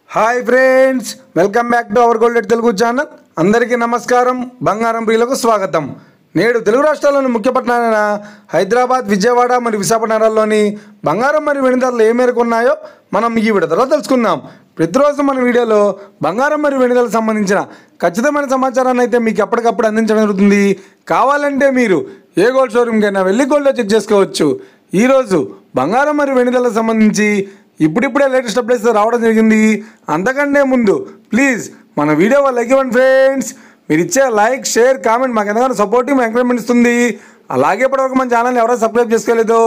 Hi friends, welcome back to our gold Telugu channel. అందరికీ నమస్కారం. బంగారం ప్రియులకు స్వాగతం. నేడు తెలుగు రాష్ట్రాల్లోని ముఖ్య పట్టణాలైన హైదరాబాద్, విజయవాడ మరియు విశాఖపట్నాల్లోని బంగారం మరియు వెండి ధరలు ఏ మేరకు ఉన్నాయో మనం ఈ విడతలో తెలుసుకుందాం. ప్రతిరోజు మన వీడియోలో బంగారం మరియు వెండి ధరలకు సంబంధించిన ఖచ్చితమైన సమాచారాన్ని అయితే మీకు ఎప్పటికప్పుడు అందించడం జరుగుతుంది. కావాలంటే మీరు ఏ గోల్డ్ షోరూమ్కైనా వెళ్ళి గోల్డ్లో చెక్ చేసుకోవచ్చు. ఈరోజు బంగారం మరియు వెండి ధరలకు సంబంధించి ఇప్పుడిప్పుడే లేటెస్ట్ అప్డేట్స్ రావడం జరిగింది. అంతకంటే ముందు ప్లీజ్ మన వీడియో లైక్ ఇవ్వండి ఫ్రెండ్స్. మీరు ఇచ్చే లైక్, షేర్, కామెంట్ మాకు ఎంతగానో సపోర్టివ్, ఎంకరేజ్మెంట్ ఇస్తుంది. అలాగే ఇప్పటివరకు మన ఛానల్ని ఎవరైనా సబ్స్క్రైబ్ చేసుకోలేదో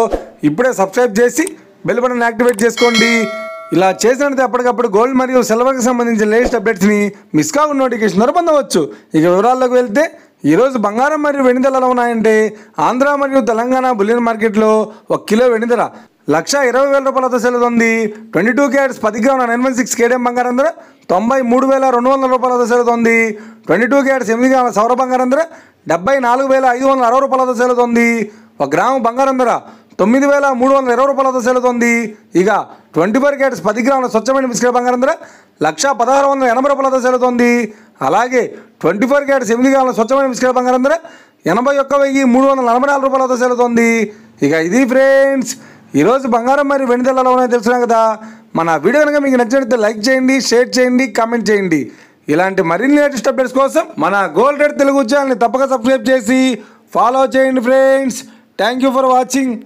ఇప్పుడే సబ్స్క్రైబ్ చేసి బెల్ బటన్ యాక్టివేట్ చేసుకోండి. ఇలా చేసినట్టు ఎప్పటికప్పుడు గోల్డ్ మరియు సిల్వర్కి సంబంధించిన లేటెస్ట్ అప్డేట్స్ని మిస్ కాకుండా నోటిఫికేషన్ ద్వారా పొందవచ్చు. ఇక వివరాల్లోకి వెళ్తే ఈరోజు బంగారం మరియు వెండి ధరలు ఎలా ఉన్నాయంటే, ఆంధ్ర మరియు తెలంగాణ బులియన్ మార్కెట్లో 1 కిలో వెండి ధర 1,20,000 రూపాయలతో సెలుతుంది. 22 క్యారెట్స్ 10 గ్రాముల 916 కేడిఎం బంగారం ధర 93,200 రూపాయలతో సెలుతుంది. 22 క్యారెట్స్ 8 గ్రాముల సౌర బంగారం ధర 74,560 రూపాయలతో సెలుతుంది. 1 గ్రాము బంగారం ధర 9,320 రూపాయలతో సెలుతుంది. ఇక 24 క్యారెట్స్ 10 గ్రాముల స్వచ్ఛమైన బిస్కెట్ బంగారం ధర 1,1680 రూపాయలతో సెలుతుంది. అలాగే 24 క్యారెట్స్ 8 గ్రాముల స్వచ్ఛమైన బిస్కెట్ బంగారం ధర 81,344 రూపాయలతో సెలుతుంది. ఇక ఇది ఫ్రెండ్స్ ఈరోజు బంగారం మరియు వెండి ధరలు ఎలా ఉన్నాయో తెలుసుకున్నాం కదా. మన వీడియో కనుక మీకు నచ్చినట్లయితే లైక్ చేయండి, షేర్ చేయండి, కామెంట్ చేయండి. ఇలాంటి మరిన్ని లేటెస్ట్ అప్డేట్స్ కోసం మన గోల్డ్ రేట్ తెలుగు ఛానల్ని తప్పక సబ్స్క్రైబ్ చేసి ఫాలో చేయండి friends. Thank you for watching.